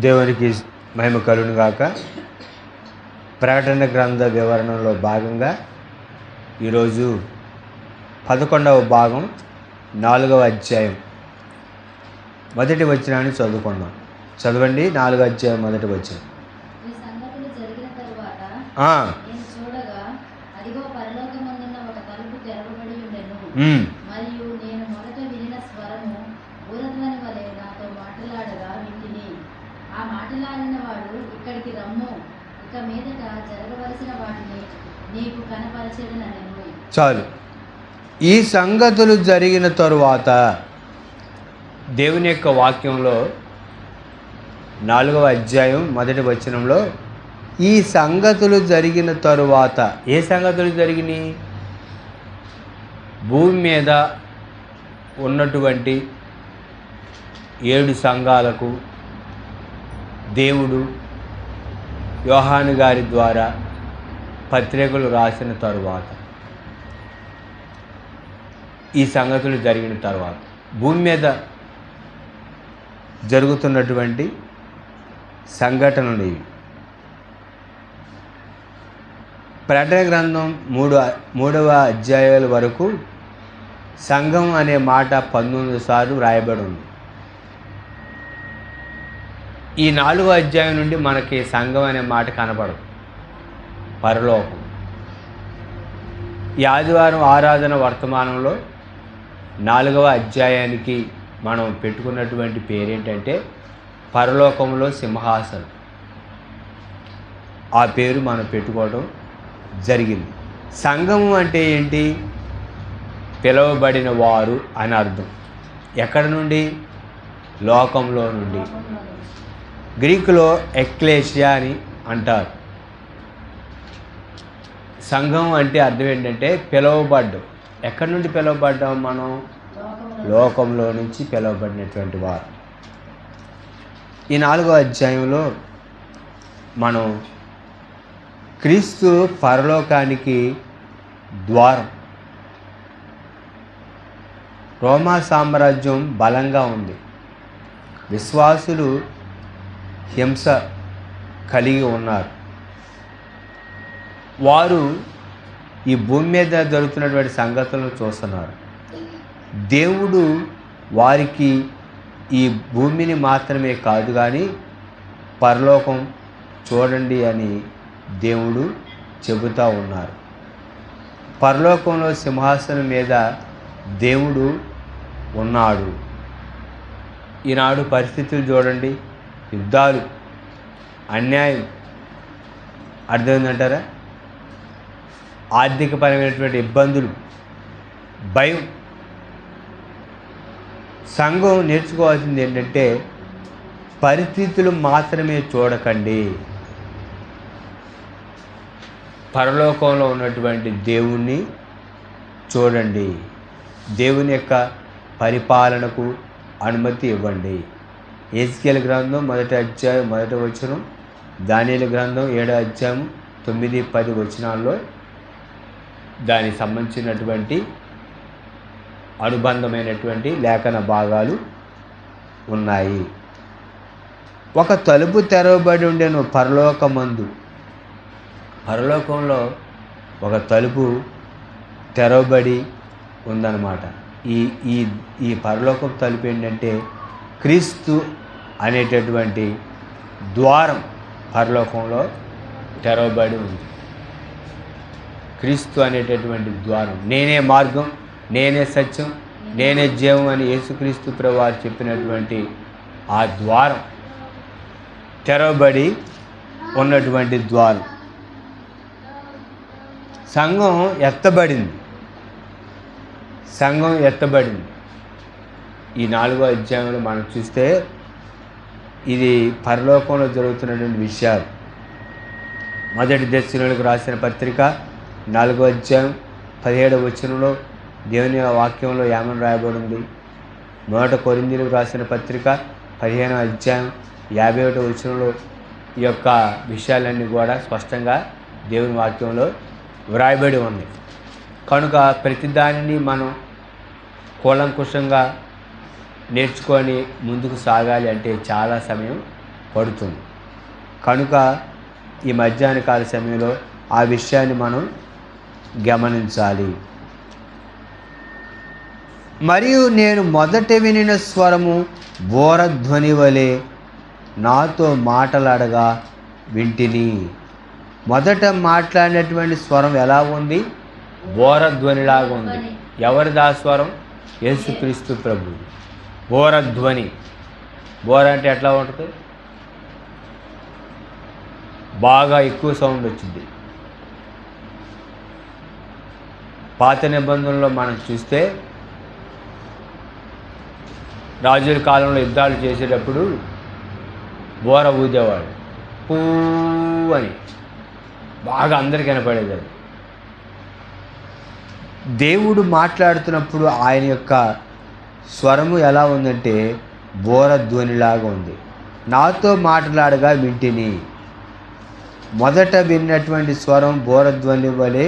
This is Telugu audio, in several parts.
దేవునికి మహిమ కలుగును గాక. ప్రకటన గ్రంథ వివరణలో భాగంగా ఈరోజు 11వ భాగం 4వ అధ్యాయం మొదటి వచనాన్ని చదువుకుందాం. చదవండి. 4వ అధ్యాయం మొదటి వచనం. ఈ సంగతులు జరిగిన తరువాత నేను చూడగా, అదిగో పరలోకమందున్న ఒక తలుపు తెరవబడి ఉండెను. మరియు నేను మొదట వినిన స్వరము ఊరధ్వని వలె నాతో మాట్లాడగా వింటిని. ఆ మాట్లాడిన వాడు, ఇక్కడికి రమ్ము, ఇక మీదట జరగవలసిన వాటిని నీకు కనపరచెదనెను. చాలు. ఈ సంగతులు జరిగిన తరువాత దేవుని యొక్క వాక్యంలో 4వ అధ్యాయం మొదటి వచనంలో ఈ సంగతులు జరిగిన తరువాత ఏ సంగతులు జరిగినాయి? భూమి మీద ఉన్నటువంటి 7 సంఘాలకు దేవుడు యోహాను గారి ద్వారా పత్రికలు రాసిన తరువాత, ఈ సంగతులు జరిగిన తర్వాత భూమి మీద జరుగుతున్నటువంటి సంఘటనలు ఇవి. ప్రకటన గ్రంథం 3వ అధ్యాయాల వరకు సంఘం అనే మాట 19 సార్లు రాయబడి ఉంది. ఈ 4వ అధ్యాయం నుండి మనకి సంఘం అనే మాట కనపడదు. పరలోకం. ఈ ఆదివారం ఆరాధన వర్తమానంలో 4వ అధ్యాయానికి మనం పెట్టుకున్నటువంటి పేరేంటంటే పరలోకంలో సింహాసనం. ఆ పేరు మనం పెట్టుకోవడం జరిగింది. సంఘము అంటే ఏంటి? పిలువబడిన వారు అని అర్థం. ఎక్కడి నుండి? లోకంలో నుండి. గ్రీకులో ఎక్లేషియా అని అంటారు. సంఘం అంటే అర్థం ఏంటంటే పిలువబడ్డం. ఎక్కడి నుండి పిలువబడ్డాం మనం? లోకంలో నుంచి పిలువబడినటువంటి వారు. ఈ 4వ అధ్యాయంలో మనం క్రీస్తు పరలోకానికి ద్వారం. రోమా సామ్రాజ్యం బలంగా ఉంది. విశ్వాసులు హింస కలిగి ఉన్నారు. వారు ఈ భూమి మీద జరుగుతున్నటువంటి సంగతులను చూస్తున్నారు. దేవుడు వారికి ఈ భూమిని మాత్రమే కాదు కానీ పరలోకం చూడండి అని దేవుడు చెబుతూ ఉన్నారు. పరలోకంలో సింహాసనం మీద దేవుడు ఉన్నాడు. ఈనాడు పరిస్థితులు చూడండి. యుద్ధాలు, అన్యాయం, అర్థమైందంటారా? ఆర్థికపరమైనటువంటి ఇబ్బందులు, భయం. సంఘం నేర్చుకోవాల్సింది ఏంటంటే పరిస్థితులు మాత్రమే చూడకండి, పరలోకంలో ఉన్నటువంటి దేవుణ్ణి చూడండి. దేవుని యొక్క పరిపాలనకు అనుమతి ఇవ్వండి. ఎహెజ్కేలు గ్రంథం 1వ అధ్యాయం 1వ వచనం, దానియేలు గ్రంథం 7వ అధ్యాయం 9, 10 వచనాల్లో దానికి సంబంధించినటువంటి అనుబంధమైనటువంటి లేఖన భాగాలు ఉన్నాయి. ఒక తలుపు తెరవబడి ఉండెను పరలోకమందు. పరలోకంలో ఒక తలుపు తెరవబడి ఉందన్నమాట. ఈ ఈ ఈ పరలోకం తలుపు ఏంటంటే క్రీస్తు అనేటటువంటి ద్వారం పరలోకంలో తెరవబడి ఉంది. క్రీస్తు అనేటటువంటి ద్వారం. నేనే మార్గం, నేనే సత్యం, నేనే జీవం అని యేసుక్రీస్తు ప్రభువారు చెప్పినటువంటి ఆ ద్వారం, తెరవబడి ఉన్నటువంటి ద్వారం. సంఘం ఎత్తబడింది. సంఘం ఎత్తబడింది. ఈ 4వ అధ్యాయంలో మనం చూస్తే ఇది పరలోకంలో జరుగుతున్నటువంటి విషయాలు. మొదటి దశలోనికి రాసిన పత్రిక 4వ అధ్యాయం 17వ వచనంలో దేవుని వాక్యంలో ఏమని రాయబడి ఉంది? మొదటి కొరింథీయులకు రాసిన పత్రిక 15వ అధ్యాయం 51వ వచనంలో ఈ యొక్క విషయాలన్నీ కూడా స్పష్టంగా దేవుని వాక్యంలో వ్రాయబడి ఉంది. కనుక ప్రతి దానిని మనం కూలంకుషంగా నేర్చుకొని ముందుకు సాగాలి అంటే చాలా సమయం పడుతుంది. కనుక ఈ మధ్యాహ్న కాల సమయంలో ఆ విషయాన్ని మనం గమనించాలి. మరియు నేను మొదట వినిన స్వరము బోరధ్వని వలె నాతో మాటలాడగా వింటిని. మొదట మాట్లాడినటువంటి స్వరం ఎలా ఉంది? బోరధ్వనిలాగా ఉంది. ఎవరిది ఆ స్వరం? యేసుక్రీస్తు ప్రభువు. బోరధ్వని. బోర అంటే ఎట్లా ఉంటుంది? బాగా ఎక్కువ సౌండ్ వచ్చింది. పాత నిబంధనలో మనం చూస్తే రాజుల కాలంలో యుద్ధాలు చేసేటప్పుడు బోర ఊదేవాడు. పూ అని బాగా అందరికీ వినపడేది. అది దేవుడు మాట్లాడుతున్నప్పుడు ఆయన యొక్క స్వరము ఎలా ఉందంటే బోరధ్వనిలాగా ఉంది. నాతో మాట్లాడగా వింటిని. మొదట విన్నటువంటి స్వరం బోరధ్వని వలె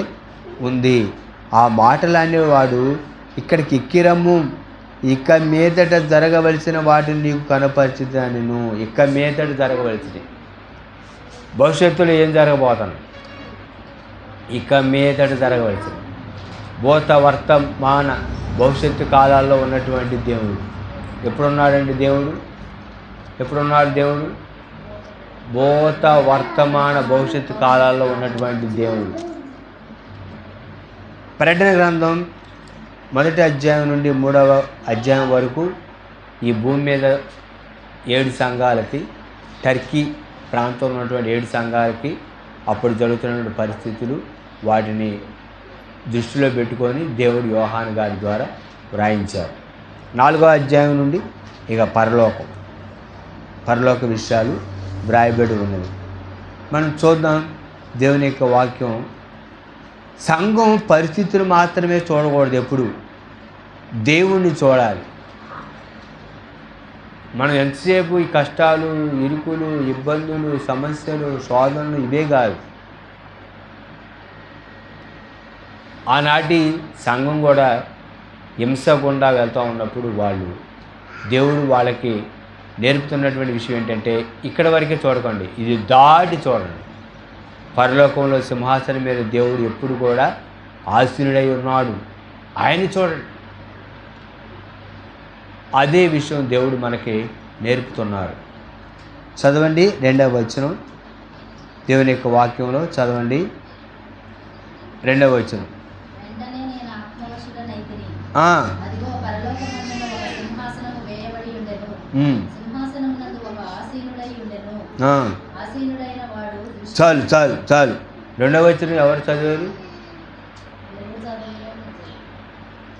ఉంది. ఆ మాటలనేవాడు ఇక్కడికి ఎక్కిరమ్ము, ఇక మీదట జరగవలసిన వాటిని నీకు కనపరిచిదాను. ఇక మీదట జరగవలసినవి, భవిష్యత్తులో ఏం జరగబోతాను, ఇక మీదట జరగవలసినవి, భూత వర్తమాన భవిష్యత్తు కాలాల్లో ఉన్నటువంటి దేవుడు. ఎప్పుడున్నాడండి దేవుడు? ఎప్పుడున్నాడు దేవుడు? భూత వర్తమాన భవిష్యత్తు కాలాల్లో ఉన్నటువంటి దేవుడు. ప్రకటన గ్రంథం 1వ అధ్యాయం నుండి 3వ అధ్యాయం వరకు ఈ భూమి మీద 7 సంఘాలకి, టర్కీ ప్రాంతంలో ఉన్నటువంటి 7 సంఘాలకి అప్పుడు జరుగుతున్నటువంటి పరిస్థితులు, వాటిని దృష్టిలో పెట్టుకొని దేవుడు యోహాను గారి ద్వారా వ్రాయించారు. 4వ అధ్యాయం నుండి ఇక పరలోక విషయాలు వ్రాయబడి ఉన్నవి. మనం చూద్దాం దేవుని యొక్క వాక్యం. సంఘం పరిస్థితులు మాత్రమే చూడకూడదు, ఎప్పుడు దేవుణ్ణి చూడాలి. మనం ఎంతసేపు ఈ కష్టాలు, ఇరుకులు, ఇబ్బందులు, సమస్యలు, శోధనలు ఇవే కాదు. ఆనాటి సంఘం కూడా హింస గుండా వెళ్తూ ఉన్నప్పుడు దేవుడు వాళ్ళకి నేర్పుతున్నటువంటి విషయం ఏంటంటే ఇక్కడ వరకే చూడకండి, ఇది దాటి చూడండి. పరలోకంలో సింహాసనం మీద దేవుడు ఎప్పుడు కూడా ఆసీనుడై ఉన్నాడు, ఆయన్ని చూడండి. అదే విషయం దేవుడు మనకి నేర్పుతున్నారు. చదవండి 2వ వచనం, దేవుని యొక్క వాక్యంలో చదవండి 2వ వచనం. వెంటనే నేను ఆత్మవశుడనైతిని. అదిగో పరలోకమందున ఒక సింహాసనము వేయబడి ఉండెను. సింహాసనమునందు ఒక ఆసీనుడై ఉండెను. ఆసీనుడైన వాడు చాలు 2వ వచనం ఎవరు చదివారు?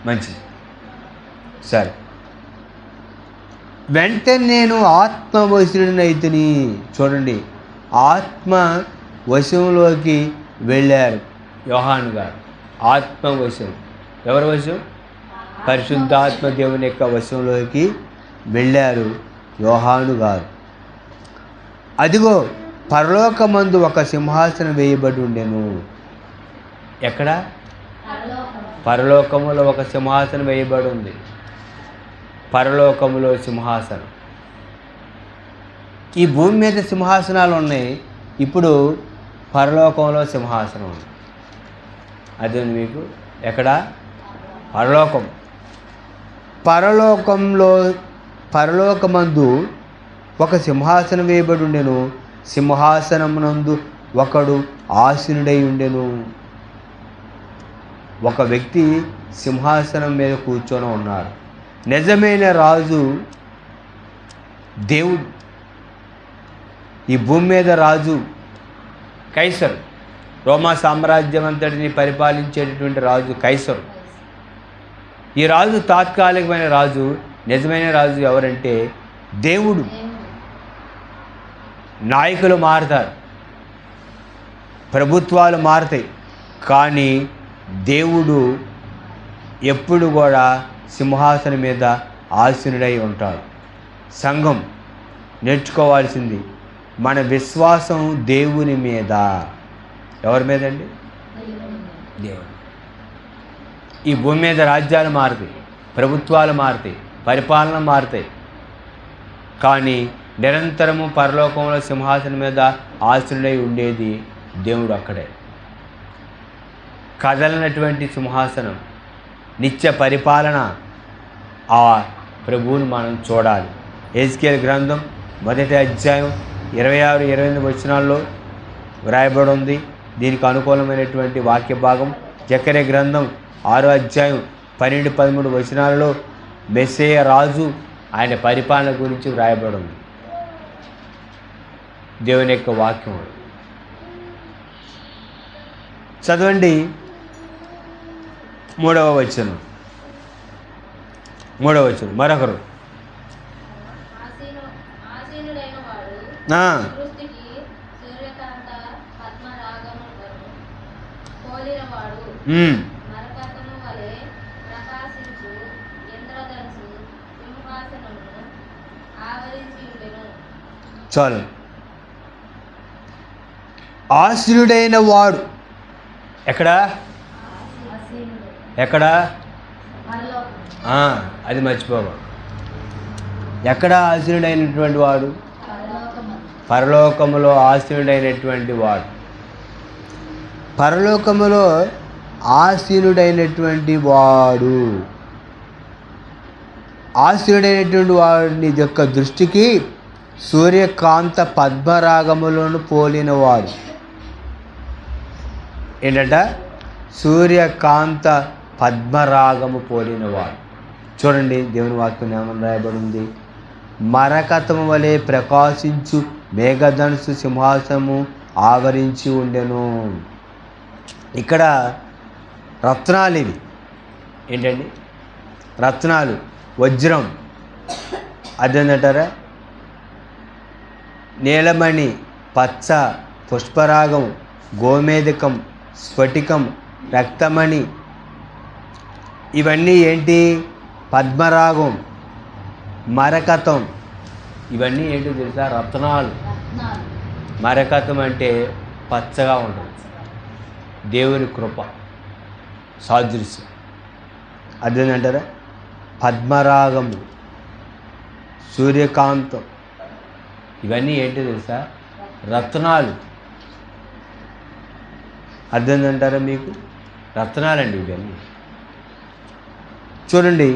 మంచిది. సరే. వెంటనే నేను ఆత్మవశుడనైతిని. చూడండి, ఆత్మ వశంలోకి వెళ్ళారు యోహాను గారు. ఆత్మవశం. ఎవరి వశం? పరిశుద్ధాత్మ దేవుని యొక్క వశంలోకి వెళ్ళారు యోహాను గారు. అదిగో పరలోకమందు ఒక సింహాసనం వేయబడి ఉండెను. ఎక్కడ? పరలోకములో ఒక సింహాసనం వేయబడి ఉంది. పరలోకములో సింహాసనం. ఈ భూమి మీద సింహాసనాలు ఉన్నాయి, ఇప్పుడు పరలోకంలో సింహాసనం ఉంది. అదే మీకు ఎక్కడ? పరలోకమందు ఒక సింహాసనం వేయబడి ఉండెను. సింహాసనమునందు ఒకడు ఆసీనుడై ఉండెను. ఒక వ్యక్తి సింహాసనం మీద కూర్చొని ఉన్నారు. నిజమైన రాజు దేవుడు. ఈ భూమి మీద రాజు కైసరు. రోమా సామ్రాజ్యం అంతటిని పరిపాలించేటటువంటి రాజు కైసరు. ఈ రాజు తాత్కాలికమైన రాజు. నిజమైన రాజు ఎవరంటే దేవుడు. నాయకులు మారుతారు, ప్రభుత్వాలు మారుతాయి, కానీ దేవుడు ఎప్పుడు కూడా సింహాసనం మీద ఆసీనుడై ఉంటాడు. సంఘం నేర్చుకోవాల్సింది మన విశ్వాసం దేవుని మీద. ఎవరి మీద అండి? దేవుడు. ఈ భూమి మీద రాజ్యాలు మారుతాయి, ప్రభుత్వాలు మారుతాయి, పరిపాలన మారుతాయి, కానీ నిరంతరము పరలోకంలో సింహాసనం మీద ఆసీనుడై ఉండేది దేవుడు అక్కడే. కదలనటువంటి సింహాసనం, నిత్య పరిపాలన ఆ ప్రభువును మనం చూడాలి. ఎహెజ్కేలు గ్రంథం 1వ అధ్యాయం 26-28 వచనాల్లో వ్రాయబడి ఉంది. దీనికి అనుకూలమైనటువంటి వాక్య భాగం జకర్యా గ్రంథం 6వ అధ్యాయం 12-13 వచనాలలో మెస్సీయ రాజు ఆయన పరిపాలన గురించి వ్రాయబడి ఉంది. దేవుని యొక్క వాక్యం చదవండి. 3వ వచనం మరొకరు చాలు. ఆసీనుడైన వాడు ఎక్కడ అది మర్చిపోవా. ఎక్కడ ఆసీనుడైనటువంటి వాడు? పరలోకములో ఆసీనుడైనటువంటి వాడు. పరలోకములో ఆసీనుడైనటువంటి వాడు. ఆసీనుడైనటువంటి వాడిని యొక్క దృష్టికి సూర్యకాంత పద్మరాగములను పోలినవాడు. ఏంటంట? సూర్యకాంత పద్మరాగము పోలినవాడు. చూడండి దేవుని వాక్యం ఏమని రాయబడి ఉంది. మరకతము వలె ప్రకాశించు మేఘధనుసు సింహాసనము ఆవరించి ఉండెను. ఇక్కడ రత్నాలు, ఇవి ఏంటండి? రత్నాలు, వజ్రం, అదేంటంటారా? నీలమణి, పచ్చ, పుష్పరాగం, గోమేధికం, స్ఫటికం, రక్తమణి, ఇవన్నీ ఏంటి? పద్మరాగం, మరకతం, ఇవన్నీ ఏంటో తెలుసా? రత్నాలు. మరకతం అంటే పచ్చగా ఉంటుంది, దేవుని కృప, సాదృశ్యం. అదేంటంటారా? పద్మరాగము, సూర్యకాంతం, ఇవన్నీ ఏంటో తెలుసా? రత్నాలు. అర్థమైందంటారా మీకు? రత్నాలండి ఇవన్నీ. చూడండి,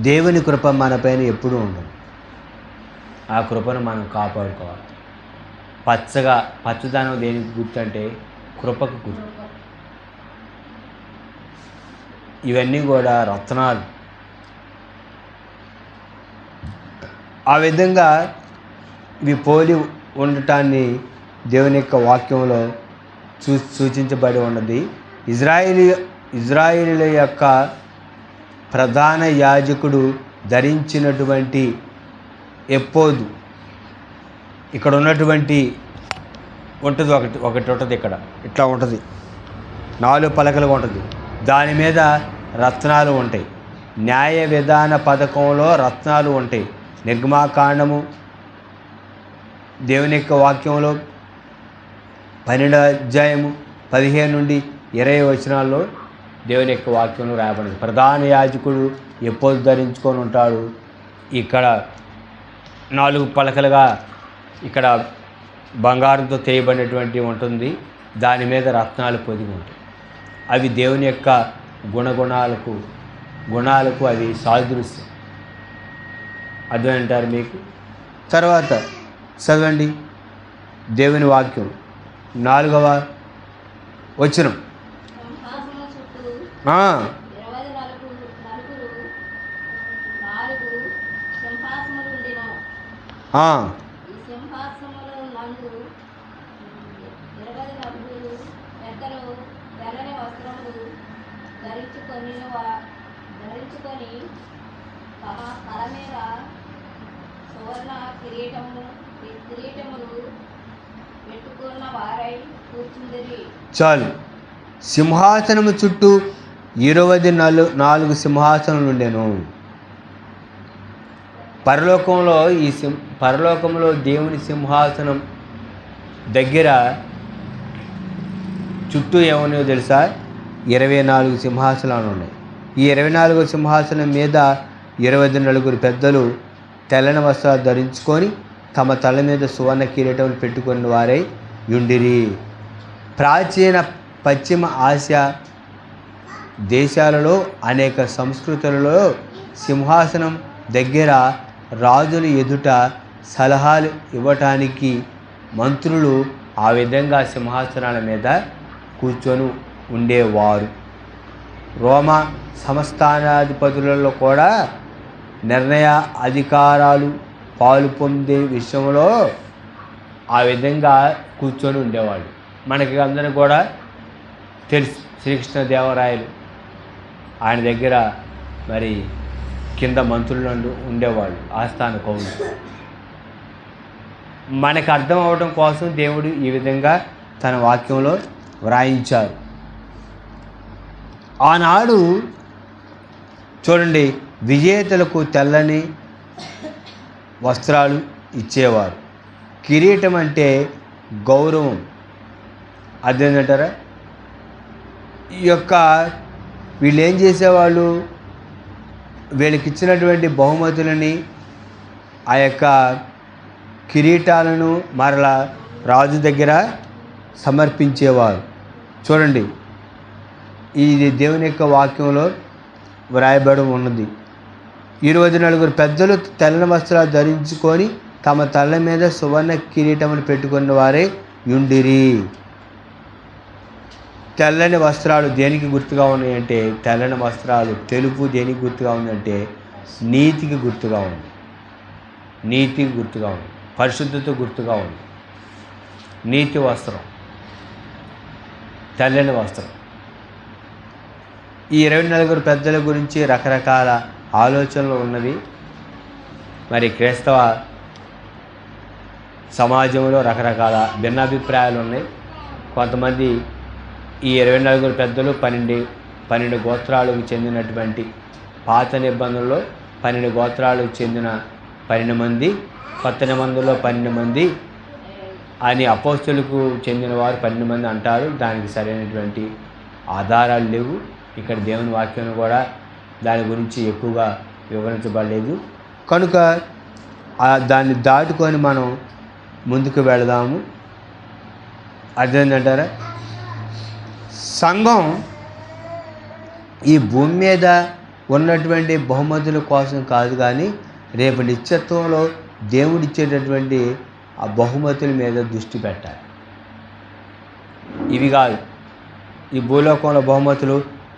దేవుని కృప మన పైన ఎప్పుడూ ఉండదు. ఆ కృపను మనం కాపాడుకోవాలి. పచ్చదనం దేనికి గుర్తు అంటే కృపకు గుర్తు. ఇవన్నీ కూడా రత్నాలు. ఆ విధంగా ఇవి పోలి ఉండటాన్ని దేవుని యొక్క వాక్యంలో సూచించబడి ఉన్నది. ఇజ్రాయేలీల యొక్క ప్రధాన యాజకుడు ధరించినటువంటి ఎప్పోదు ఇక్కడ ఉన్నటువంటి ఉంటుంది, ఒకటి ఉంటుంది. ఇక్కడ ఇట్లా ఉంటుంది, 4 పలకలుగా ఉంటుంది. దాని మీద రత్నాలు ఉంటాయి. న్యాయ విధాన పథకంలో రత్నాలు ఉంటాయి. నిర్గమాకాండము దేవుని యొక్క వాక్యంలో 12వ అధ్యాయము 15-20 వచనాల్లో దేవుని యొక్క వాక్యంలో రాయబడింది. ప్రధాన యాజకుడు ఎప్పుడు ధరించుకొని ఉంటాడు. ఇక్కడ 4 పలకలుగా ఇక్కడ బంగారంతో చేయబడినటువంటి ఉంటుంది. దాని మీద రత్నాలు పొదిగి ఉంటాయి. అవి దేవుని యొక్క గుణాలకు అవి సాదృశ్యం. అర్థమంటారు మీకు? తర్వాత చదవండి దేవుని వాక్యం 4వ వచనం. చాలు. సింహాసనము చుట్టూ 24 సింహాసనములు ఉండెను. పరలోకంలో దేవుని సింహాసనం దగ్గర చుట్టూ ఏమన్నాయో తెలుసా? 24 సింహాసనాలు ఉన్నాయి. ఈ 24 సింహాసనం మీద 24 పెద్దలు తెల్లని వస్త్రాలు ధరించుకొని తమ తల మీద సువర్ణ కిరీటం పెట్టుకున్న వారై యుండిరి. ప్రాచీన పశ్చిమ ఆసియా దేశాలలో అనేక సంస్కృతులలో సింహాసనం దగ్గర రాజుల ఎదుట సలహాలు ఇవ్వటానికి మంత్రులు ఆ విధంగా సింహాసనాల మీద కూర్చొని ఉండేవారు. రోమా సంస్థానాధిపతులలో కూడా నిర్ణయ అధికారాలు పాలు పొందే విషయంలో ఆ విధంగా కూర్చొని ఉండేవాడు. మనకి అందరూ కూడా తెలుసు, శ్రీకృష్ణదేవరాయలు ఆయన దగ్గర మరి కింద మంత్రులు ఉండేవాళ్ళు, ఆస్థాన కవులు. మనకు అర్థం అవడం కోసం దేవుడు ఈ విధంగా తన వాక్యంలో వ్రాయించారు. ఆనాడు చూడండి, విజేతలకు తెల్లని వస్త్రాలు ఇచ్చేవారు. కిరీటం అంటే గౌరవం, అర్థమేంటారా? ఈ యొక్క వీళ్ళు ఏం చేసేవాళ్ళు, వీళ్ళకి ఇచ్చినటువంటి బహుమతులని, ఆ యొక్క కిరీటాలను మరలా రాజు దగ్గర సమర్పించేవారు. చూడండి, ఇది దేవుని యొక్క వాక్యంలో వ్రాయబడి ఉన్నది. 24 పెద్దలు తెల్లని వస్త్రాలు ధరించుకొని తమ తల మీద సువర్ణ కిరీటములు పెట్టుకున్న వారే యుండిరి. తెల్లని వస్త్రాలు దేనికి గుర్తుగా ఉన్నాయంటే, తెల్లని వస్త్రాలు తెలుపు దేనికి గుర్తుగా ఉందంటే నీతికి గుర్తుగా ఉంది, నీతికి గుర్తుగా ఉంది, పరిశుద్ధత గుర్తుగా ఉంది. నీతి వస్త్రం, తెల్లని వస్త్రం. ఈ 24 పెద్దల గురించి రకరకాల ఆలోచనలు ఉన్నవి. మరి క్రైస్తవ సమాజంలో రకరకాల భిన్నాభిప్రాయాలు ఉన్నాయి. కొంతమంది ఈ 24 పెద్దలు 12 గోత్రాలకు చెందినటువంటి పాత నిబంధనలో 12 గోత్రాలకు చెందిన 12 మంది, కొత్త నిబంధనలో 12 మంది అని అపోస్తలులకు చెందిన వారు 12 మంది అంటారు. దానికి సరైనటువంటి ఆధారాలు లేవు. ఇక్కడ దేవుని వాక్యం కూడా దాని గురించి ఎక్కువగా వివరించబడలేదు. కనుక దాన్ని దాటుకొని మనం ముందుకు వెళదాము. అర్థమైందంటారా? సంఘం ఈ భూమి మీద ఉన్నటువంటి బహుమతుల కోసం కాదు, కానీ రేపు నిత్యత్వంలో దేవుడిచ్చేటటువంటి ఆ బహుమతుల మీద దృష్టి పెట్టాలి. ఇవి కాదు, ఈ భూలోకంలో బహుమతులు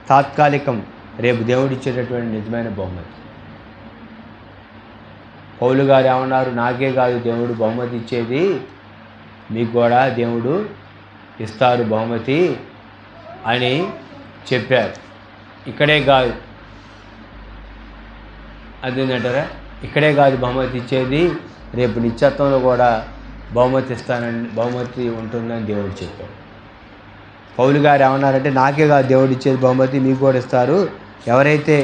తాత్కాలికం, రేపు దేవుడిచ్చేటటువంటి నిజమైన బహుమతి. పౌలు గారు ఏమన్నారు, నాకే కాదు దేవుడు బహుమతి ఇచ్చేది, మీకు కూడా దేవుడు ఇస్తారు బహుమతి అని చెప్పారు. ఇక్కడే కాదు, అదేంటంటారా, ఇక్కడే కాదు బహుమతి ఇచ్చేది, రేపు నిత్యత్వంలో కూడా బహుమతి ఉంటుందని దేవుడు చెప్పాడు. పౌలు గారు ఏమన్నారంటే, నాకే కాదు దేవుడు ఇచ్చేది బహుమతి, మీకు కూడా ఇస్తారు. ఎవరైతే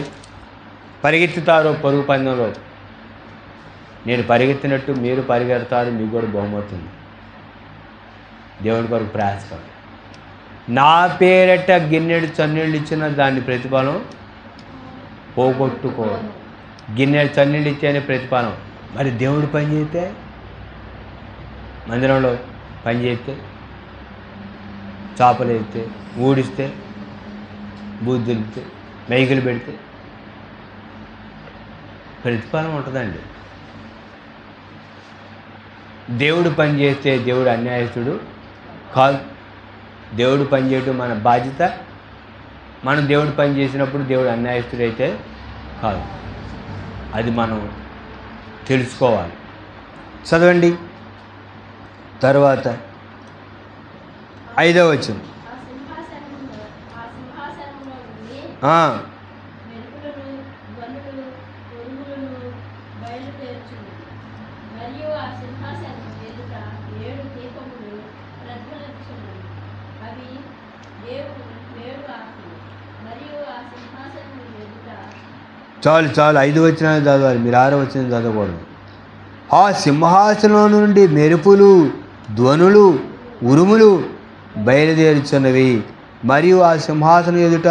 పరిగెత్తుతారో పరుగు పందెంలో, నేను పరిగెత్తినట్టు మీరు పరిగెడతారు, మీకు కూడా బహుమతి ఉంది. దేవుడి కొరకు ప్రయాసపడు. నా పేరట గిన్నెడు చన్నీళ్ళు ఇచ్చిన దాన్ని ప్రతిఫలం పోగొట్టుకో. గిన్నెడు చన్నీళ్ళు ఇచ్చేనే ప్రతిఫలం. మరి దేవుడు పని చేస్తే, మందిరంలో పని చేస్తే, చేపలు వేస్తే, ఊడిస్తే, బూద్దులిస్తే, మైకులు పెడితే ప్రతిఫలం ఉంటుందండి. దేవుడు పని చేస్తే దేవుడు అన్యాయస్తుడు కాదు. దేవుడు పని చేయడం మన బాధ్యత. మనం దేవుడు పని చేసినప్పుడు దేవుడు అన్యాయస్తుడైతే కాదు. అది మనం తెలుసుకోవాలి. చదవండి తర్వాత 5వ వచనం. చాలు 5 వచనాలు చదవాలి, మీరు 6వ వచనం చదవకూడదు. ఆ సింహాసనం నుండి మెరుపులు, ధ్వనులు, ఉరుములు బయలుదేరుచున్నవి. మరియు ఆ సింహాసనం ఎదుట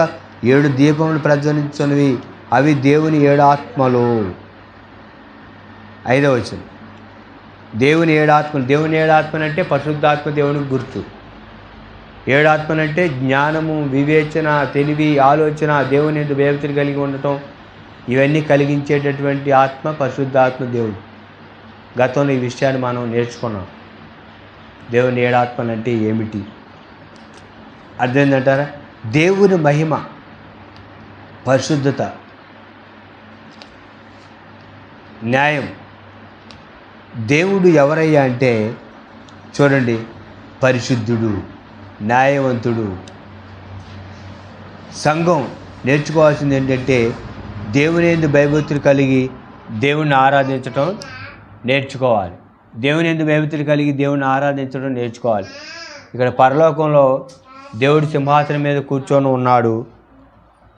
7 దీపములు ప్రజ్వలించున్నవి. అవి దేవుని 7 ఆత్మలు. 5వ వచనం. దేవుని 7 ఆత్మలు. దేవుని 7 ఆత్మలు అంటే పరిశుద్ధాత్మ దేవునికి గుర్తు. 7 ఆత్మలు అంటే జ్ఞానము, వివేచన, తెలివి, ఆలోచన, దేవుని యందు భయభక్తులు కలిగి ఉండటం, ఇవన్నీ కలిగించేటటువంటి ఆత్మ పరిశుద్ధాత్మ దేవుడు. గతంలో ఈ విషయాన్ని మనం నేర్చుకున్నాం. దేవుని 7 ఆత్మలు అంటే ఏమిటి అర్థమైందంటారా? దేవుని మహిమ, పరిశుద్ధత, న్యాయం. దేవుడు ఎవరయ్యా అంటే చూడండి, పరిశుద్ధుడు, న్యాయవంతుడు. సంఘం నేర్చుకోవాల్సింది ఏంటంటే దేవుని యందు భయభక్తులు కలిగి దేవుణ్ణి ఆరాధించటం నేర్చుకోవాలి. దేవుని యందు భయభక్తులు కలిగి దేవుణ్ణి ఆరాధించడం నేర్చుకోవాలి. ఇక్కడ పరలోకంలో దేవుడు సింహాసనం మీద కూర్చొని ఉన్నాడు.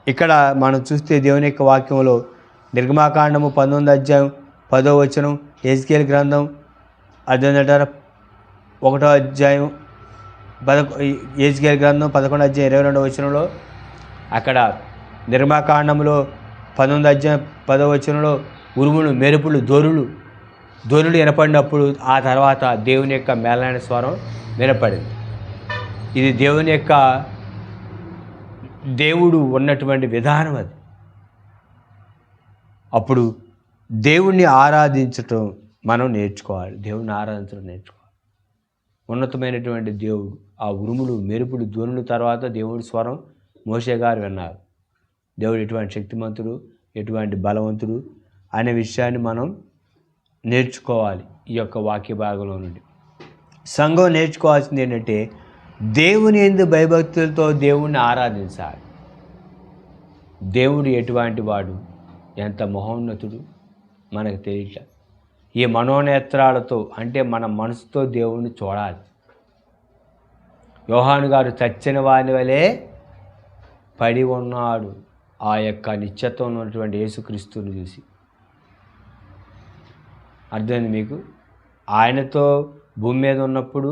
ఇక్కడ మనం చూస్తే దేవుని యొక్క వాక్యంలో నిర్గమాకాండము 19వ అధ్యాయం 10వ వచనం, ఎజ్కేల్ గ్రంథం అర్థమైందంటారా 1వ అధ్యాయం ఎజ్కేల్ గ్రంథం 11వ అధ్యాయం 22వ వచనంలో, అక్కడ నిర్గమాకాండంలో 19వ అధ్యాయం 10వ వచనంలో ఉరుములు, మెరుపులు, ధ్వనులు వినపడినప్పుడు ఆ తర్వాత దేవుని యొక్క మేలైన స్వరం వినపడింది. ఇది దేవుడు ఉన్నటువంటి విధానం. అది అప్పుడు దేవుణ్ణి ఆరాధించటం మనం నేర్చుకోవాలి. దేవుణ్ణి ఆరాధించడం నేర్చుకోవాలి. ఉన్నతమైనటువంటి దేవుడు, ఆ ఉరుములు, మెరుపులు, ధ్వనుల తర్వాత దేవుడి స్వరం మోషే గారు విన్నారు. దేవుడు ఎటువంటి శక్తిమంతుడు, ఎటువంటి బలవంతుడు అనే విషయాన్ని మనం నేర్చుకోవాలి. ఈ యొక్క వాక్య భాగంలో నుండి సంఘం నేర్చుకోవాల్సింది ఏంటంటే దేవుని యందు భయభక్తులతో దేవుణ్ణి ఆరాధించాలి. దేవుడు ఎటువంటి వాడు, ఎంత మహోన్నతుడు మనకు తెలియట్ల. ఈ మనోనేత్రాలతో అంటే మన మనసుతో దేవుణ్ణి చూడాలి. యోహాను గారు చచ్చిన వాని వలె పడి ఉన్నాడు ఆ యొక్క నిత్యత్వం ఉన్నటువంటి యేసుక్రీస్తుని చూసి. అర్థమైంది మీకు? ఆయనతో భూమి మీద ఉన్నప్పుడు,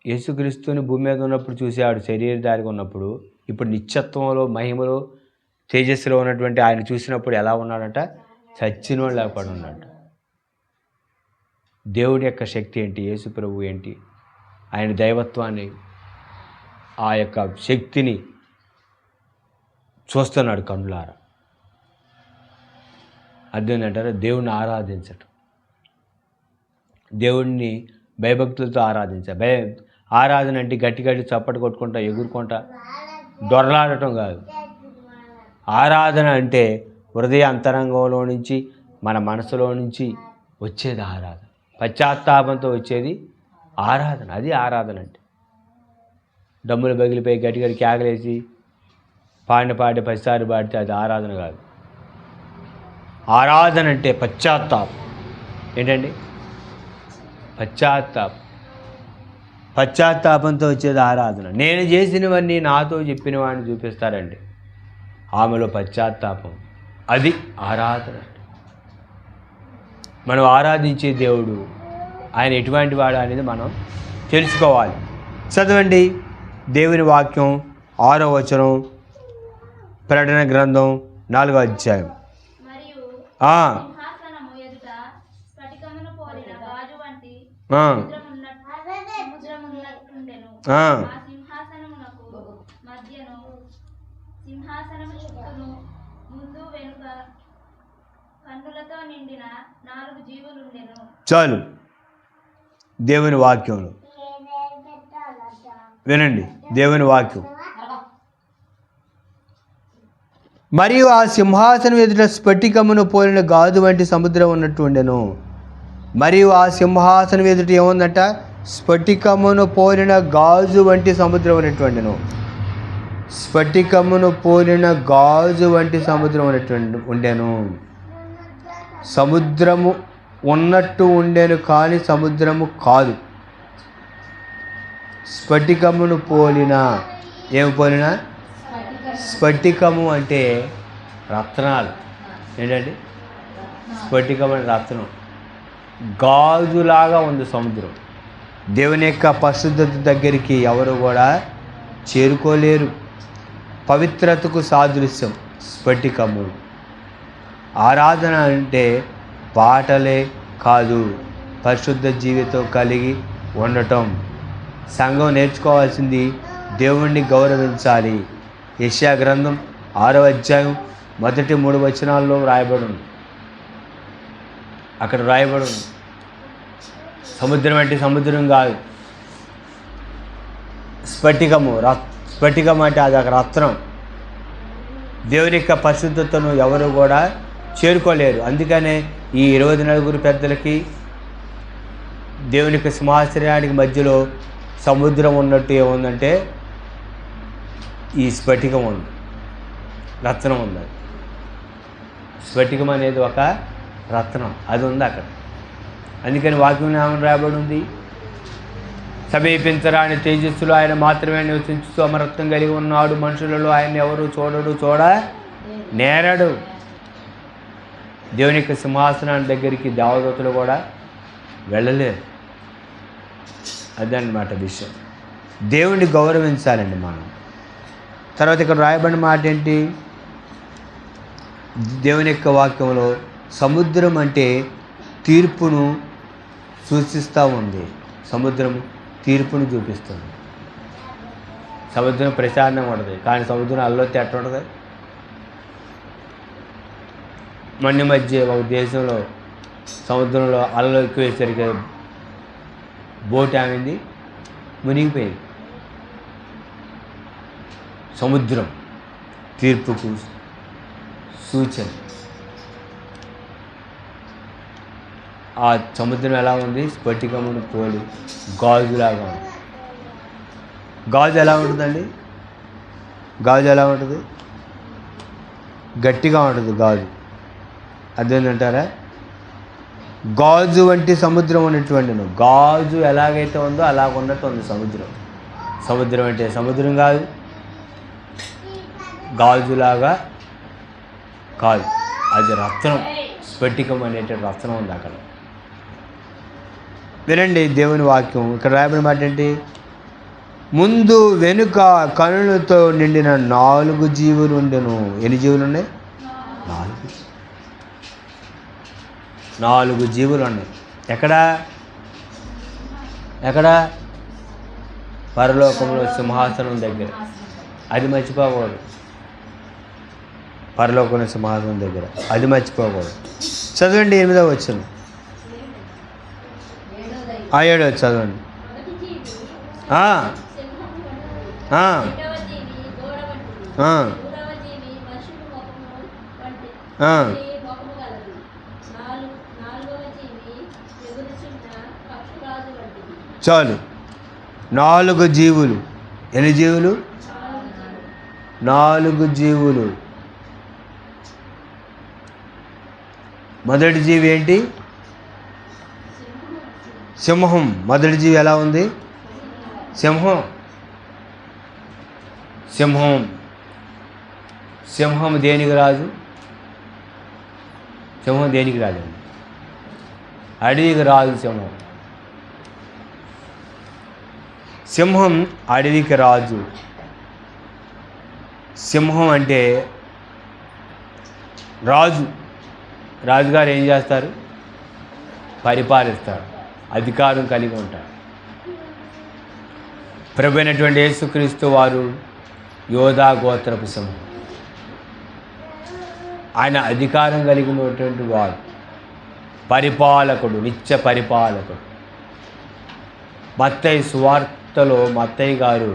యేసుక్రీస్తుని భూమి మీద ఉన్నప్పుడు చూశాడు, శరీరధారిగా ఉన్నప్పుడు. ఇప్పుడు నిత్యత్వంలో, మహిమలో, తేజస్సులో ఉన్నటువంటి ఆయన చూసినప్పుడు ఎలా ఉన్నాడంట? చచ్చిన వాళ్ళ పడి ఉన్నాడు. దేవుడి యొక్క శక్తి ఏంటి, యేసు ప్రభు ఏంటి, ఆయన దైవత్వాన్ని, ఆ యొక్క శక్తిని చూస్తున్నాడు కన్నులారా. అర్థమైందంటారా? దేవుణ్ణి ఆరాధించటం, దేవుణ్ణి భయభక్తులతో ఆరాధించాలి. ఆరాధన అంటే గట్టి చప్పటి కొట్టుకుంటా, ఎగురుకుంటా, దొరలాడటం కాదు. ఆరాధన అంటే హృదయ అంతరంగంలో నుంచి, మన మనసులో నుంచి వచ్చేది ఆరాధన. పశ్చాత్తాపంతో వచ్చేది ఆరాధన. అది ఆరాధన అంటే. డమ్ములు బగిలిపోయి గట్టి కేకలేసి పాడిన 10 పాడితే అది ఆరాధన కాదు. ఆరాధన అంటే పశ్చాత్తాపం. ఏంటండి? పశ్చాత్తాపంతో వచ్చేది ఆరాధన. నేను చేసినవన్నీ నాతో చెప్పిన వాడిని చూపిస్తారండి. ఆమెలో పశ్చాత్తాపం, అది ఆరాధన. మనం ఆరాధించే దేవుడు ఆయన ఎటువంటి వాడు అనేది మనం తెలుసుకోవాలి. చదవండి దేవుని వాక్యం 6వ వచనం, ప్రకటన గ్రంథం 4వ అధ్యాయం. చాలు. దేవుని వాక్యంలో వినండి. దేవుని వాక్యం. మరియు ఆ సింహాసనం ఎదుట స్ఫటికమును పోలిన గాజు వంటి సముద్రం ఉన్నట్టు ఉండెను. మరియు ఆ సింహాసనం ఎదుట ఏముందంట? స్ఫటికమును పోలిన గాజు వంటి సముద్రం ఉన్నట్టు ఉండెను. స్ఫటికమును పోలిన గాజు వంటి సముద్రం ఉన్నట్టు ఉండెను. సముద్రము ఉన్నట్టు ఉండెను కానీ సముద్రము కాదు. స్ఫటికమును పోలిన, ఏమి పోలిన? స్ఫటికము అంటే రత్నాలు. ఏంటండి? స్ఫటికం అంటే రత్నం. గాజులాగా ఉంది సముద్రం. దేవుని యొక్క పరిశుద్ధత దగ్గరికి ఎవరు కూడా చేరుకోలేరు. పవిత్రతకు సాదృశ్యం స్ఫటికము. ఆరాధన అంటే పాటలే కాదు, పరిశుద్ధ జీవితం కలిగి ఉండటం. సంఘం నేర్చుకోవాల్సింది దేవుణ్ణి గౌరవించాలి. యెషయా గ్రంథం 6వ అధ్యాయం మొదటి 3 వచనాల్లో రాయబడి ఉంది. అక్కడ రాయబడి ఉంది, సముద్రం అంటే సముద్రం కాదు, స్ఫటికము. స్ఫటికం అంటే అది ఒక రత్నం. దేవుని యొక్క పరిశుద్ధతను ఎవరు కూడా చేరుకోలేరు. అందుకనే ఈ 24 పెద్దలకి దేవుని యొక్క సింహాసనానికి మధ్యలో సముద్రం ఉన్నట్టు ఏముందంటే ఈ స్ఫటికం ఉంది, రత్నం ఉంది. స్ఫటికం అనేది ఒక రత్నం, అది ఉంది అక్కడ. అందుకని వాక్యం నామం రాయబడి ఉంది, సమీపించరాని తేజస్సులో ఆయన మాత్రమే నివసించుతూ అమరత్వం కలిగి ఉన్నాడు. మనుషులలో ఆయన ఎవరు చూడ నేరడు. దేవుని యొక్క సింహాసనాన్ని దగ్గరికి దేవదూతలు కూడా వెళ్ళలేరు. అదన్నమాట విషయం. దేవుణ్ణి గౌరవించాలండి మనం. తర్వాత ఇక్కడ రాయబడిన మాట ఏంటి? దేవుని యొక్క వాక్యంలో సముద్రం అంటే తీర్పును సూచిస్తూ ఉంది. సముద్రం తీర్పును చూపిస్తుంది. సముద్రం ప్రశాంతంగా ఉంటుంది, కానీ సముద్రం అల్లొత్తి ఎట్లా ఉంటుంది? మన మధ్య ఒక దేశంలో సముద్రంలో అలలు ఎక్కువేసరికి బోట్ ఏమైంది, మునిగిపోయింది. సముద్రం తీర్పుకు సూచన. ఆ సముద్రం ఎలా ఉంది? స్ఫటికమును పోలి గాజులాగా ఉంది. గాజు ఎలా ఉంటుందండి? గాజు ఎలా ఉంటుంది? గట్టిగా ఉంటుంది గాజు. అదేంటంటారా? గాజు వంటి సముద్రం ఉన్నటువంటి గాజు ఎలాగైతే ఉందో అలాగ ఉన్నట్టు ఉంది సముద్రం. సముద్రం అంటే సముద్రం కాదు, గాజులాగా కాదు, అది రత్నం. స్ఫటికం అనేటువంటి రత్నం ఉంది అక్కడ. వినండి దేవుని వాక్యం. ఇక్కడ రాయబడిన మాట ఏంటి? ముందు వెనుక కనులతో నిండిన 4 జీవులు ఉండెను. ఎన్ని జీవులు ఉన్నాయి? 4 జీవులు ఉన్నాయి. ఎక్కడ? పరలోకంలో సింహాసనం దగ్గర. అది మర్చిపోకూడదు. పరలోకంలో సింహాసనం దగ్గర అది మర్చిపోకూడదు. చదవండి 8వ వచనం. 7వ చదవండి. చాలు. 4 జీవులు. ఎన్ని జీవులు? 4 జీవులు. మొదటి జీవి ఏంటి? సింహం. మొదటి జీవి ఎలా ఉంది? సింహం. సింహం దేనికి రాజు? సింహం దేనికి రాజండి? అడవికి రాజు సింహం. సింహం అడవికి రాజు. సింహం అంటే రాజు. రాజుగారు ఏం చేస్తారు? పరిపాలిస్తారు, అధికారం కలిగి ఉంటారు. ప్రభు అయినటువంటి యేసుక్రీస్తు వారు యోధా గోత్రపు సింహం. ఆయన అధికారం కలిగినటువంటి వాడు, పరిపాలకుడు, నిత్య పరిపాలకుడు. మత్తయి సువార్తలో మత్తయి గారు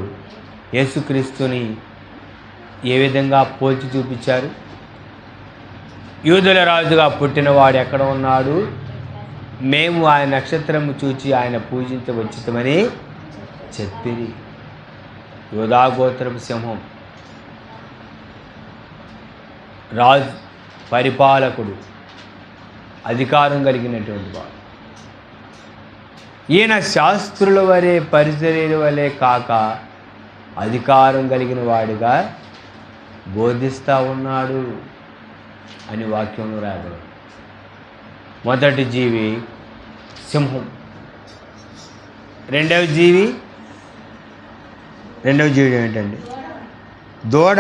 యేసుక్రీస్తుని ఏ విధంగా పోల్చి చూపించారు? యూదుల రాజుగా పుట్టినవాడు ఎక్కడ ఉన్నాడు? మేము ఆయన నక్షత్రము చూచి ఆయన పూజించవచ్చుతామని చెప్పిరి. యోధా గోత్రపు సింహం, రాజు, పరిపాలకుడు, అధికారం కలిగినటువంటి వాడు. ఈయన శాస్త్రుల వలె పరిచర్యల వలె కాక అధికారం కలిగిన వాడిగా బోధిస్తూ ఉన్నాడు అని వాక్యంలో రాయబడింది. మొదటి జీవి సింహం. రెండవ జీవి ఏంటండి? దూడ.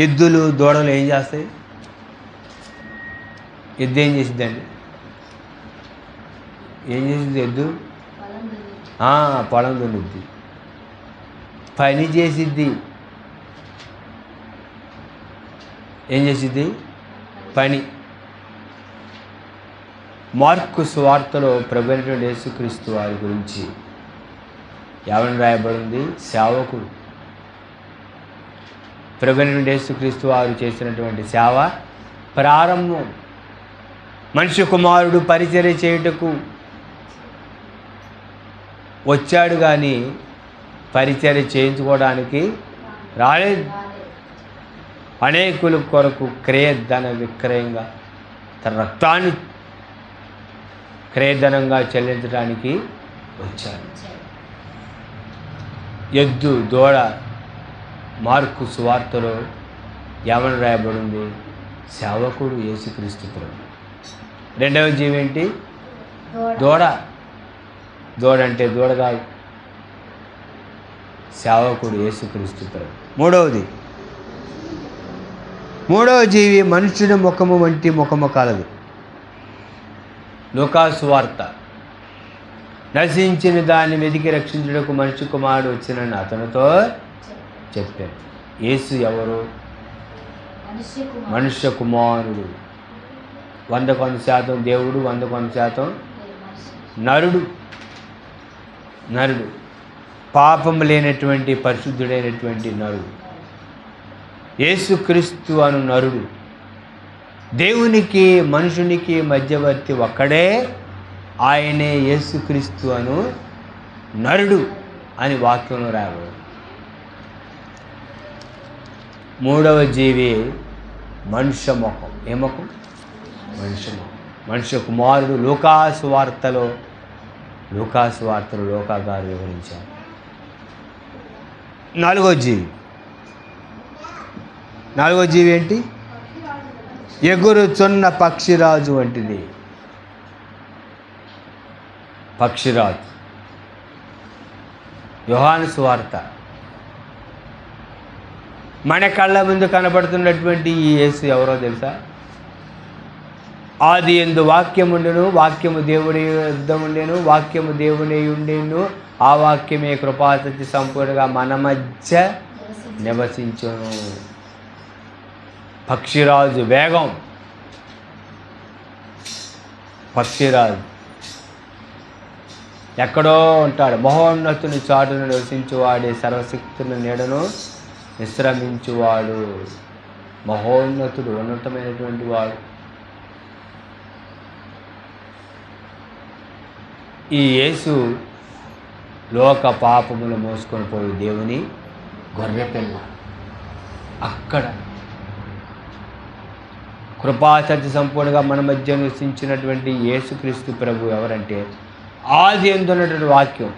ఎద్దులు, దూడలు ఏం చేస్తాయి? ఎద్దు ఏం చేసిద్దండి? ఏం చేసింది ఎద్దు? పొలం దున్నుద్ది, పని చేసిద్ది. ఏం చేసిద్ది? పని. మార్కు సువార్తలో ప్రభువైనటువంటి యేసుక్రీస్తు వారి గురించి ఏమని రాయబడింది? సేవకుడు. ప్రభువైనటువంటి యేసుక్రీస్తు వారు చేసినటువంటి సేవ ప్రారంభం. మనిషి కుమారుడు పరిచర్య చేయుటకు వచ్చాడు, కానీ పరిచర్య చేయించుకోవడానికి రాలేదు. అనేకుల కొరకు క్రయధన విక్రయంగా తన రక్తాన్ని క్రయధనంగా చెల్లించడానికి వచ్చాడు. ఎద్దు, దూడ మార్కు సువార్తలో ఏమని రాయబడింది? సేవకుడు యేసుక్రీస్తు ప్రభు. రెండవ జీవి ఏంటి? దూడ. దూడ అంటే దూడ కాదు, సేవకుడు యేసుక్రీస్తు ప్రభు. మూడవ జీవి మనుషుని ముఖము వంటి ముఖము కలదు. లూకాసు వార్త. నశించిన దాన్ని వెతికి రక్షించుటకు మనిషి కుమారుడు వచ్చినని అతనితో చెప్పాడు. యేసు ఎవరు? మనుష్య కుమారుడు. 100% దేవుడు, 100% నరుడు. పాపం లేనటువంటి పరిశుద్ధుడైనటువంటి నరుడు యేసుక్రీస్తు అను నరుడు. దేవునికి మనుషునికి మధ్యవర్తి ఒక్కడే, ఆయనే యేసుక్రీస్తు అను నరుడు అని వాక్యంలో రాయబడింది. మూడవ జీవి మనుష్య ముఖం. ఏ ముఖం? మనుష్య ముఖం. మనుష్య కుమారుడు. లూకాసు వార్తలో లూకా గారు వివరించారు. నాలుగో జీవి ఏంటి? ఎగురుచున్న పక్షిరాజు వంటిది. పక్షిరాజు. యోహాను సువార్త. మన కళ్ళ ముందు కనబడుతున్నటువంటి ఈ యేసు ఎవరో తెలుసా? ఆది యందు వాక్యముండెను, వాక్యము దేవుని యొద్ద ఉండెను, వాక్యము దేవుని ఉండెను, ఆ వాక్యమే కృపాసత్య సంపూర్ణంగా మన మధ్య నివసించును. పక్షిరాజు. వేగం. పక్షిరాజు ఎక్కడో ఉంటాడు. మహోన్నతుని చాటును నివసించువాడే, సర్వశక్తుని నీడను విశ్రమించువాడు. మహోన్నతుడు, ఉన్నతమైనటువంటి వాడు. ఈ యేసు లోక పాపములు మోసుకొని పోయి దేవుని గొర్రెపిల్ల. అక్కడ కృపాసత్య సంపూర్ణంగా మన మధ్య నివసించినటువంటి యేసుక్రీస్తు ప్రభు ఎవరంటే, ఆది యందున్నటువంటి వాక్యం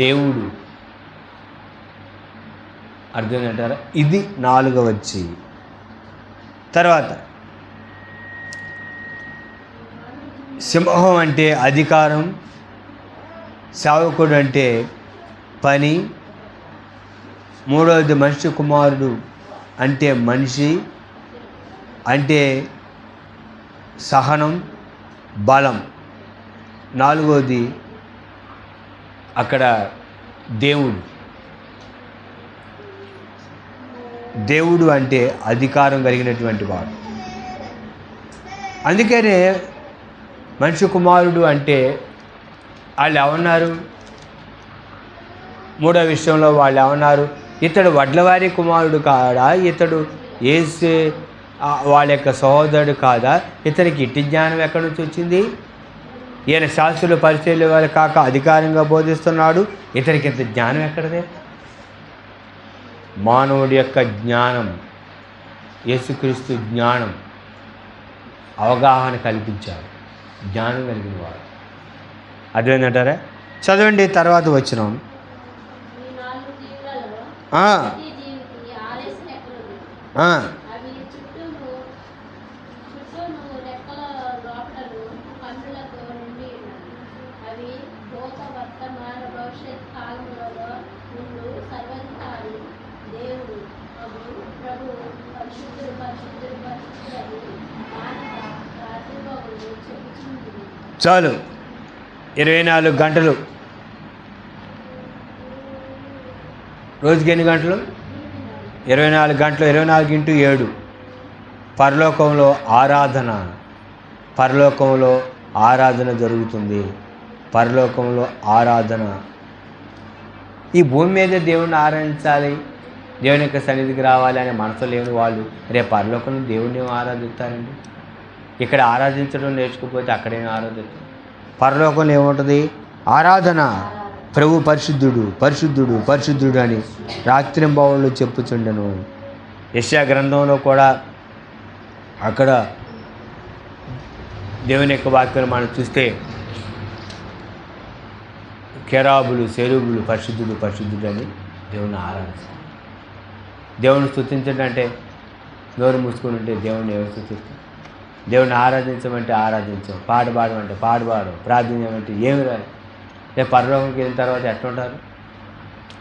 దేవుడు. అర్థమైందంటారా? ఇది 4వ జీవి. తర్వాత సింహం అంటే అధికారం, సేవకుడు అంటే పని. మూడవది మనిషి కుమారుడు అంటే మనిషి, అంటే సహనం, బలం. నాలుగవది అక్కడ దేవుడు. దేవుడు అంటే అధికారం కలిగినటువంటి వాడు. అందుకనే మనిషి కుమారుడు అంటే వాళ్ళు ఏమన్నారు? మూడో విషయంలో వాళ్ళు ఏమన్నారు? ఇతడు వడ్లవారి కుమారుడు కాదా? ఇతడు యేసు వాళ్ళ యొక్క సహోదరుడు కాదా? ఇతనికి ఇట్టి జ్ఞానం ఎక్కడి నుంచి వచ్చింది? ఈయన శాస్త్రులు పరిచయాలు వాళ్ళు కాక అధికారంగా బోధిస్తున్నాడు, ఇతనికి ఇంత జ్ఞానం ఎక్కడదే? మానవుడి యొక్క జ్ఞానం, యేసుక్రీస్తు జ్ఞానం, అవగాహన కల్పించాడు. జ్ఞానం కలిగిన వాడు. అదేంటంటారా? చదవండి తర్వాత వచ్చినాం. చాలు. 24 గంటలు. రోజుకి ఎన్ని గంటలు? 24 గంటలు. 24 ఇంటూ 7. పరలోకంలో ఆరాధన. పరలోకంలో ఆరాధన జరుగుతుంది. పరలోకంలో ఆరాధన. ఈ భూమి మీద దేవుణ్ణి ఆరాధించాలి, దేవుని యొక్క సన్నిధికి రావాలి అనే మనసు లేని వాళ్ళు రేపు పరలోకంలో దేవుణ్ణి ఆరాధిస్తారండి. ఇక్కడ ఆరాధించడం నేర్చుకోకపోతే అక్కడేం ఆరాధిస్తారు? పరలోకంలో ఏముంటుంది? ఆరాధన. ప్రభు పరిశుద్ధుడు, పరిశుద్ధుడు, పరిశుద్ధుడు అని రాత్రింబవళ్ళు చెప్పుచుండెను. యెషయా గ్రంథంలో కూడా అక్కడ దేవుని యొక్క వాక్యాలు మనం చూస్తే కెరాబులు, సెరూబులు పరిశుద్ధుడు, పరిశుద్ధుడు అని దేవుని ఆరాధిస్తారు. దేవుని స్తుతించడం అంటే నోరు మూసుకొని ఉంటే దేవుని ఎవరు స్తుతిస్తారు? దేవుని ఆరాధించమంటే ఆరాధించం, పాట పాడమంటే పాట పాడడం, ప్రార్థించమంటే ఏమి రాదు. రేపు పరలోకంకి వెళ్ళిన తర్వాత ఎట్లుంటారు?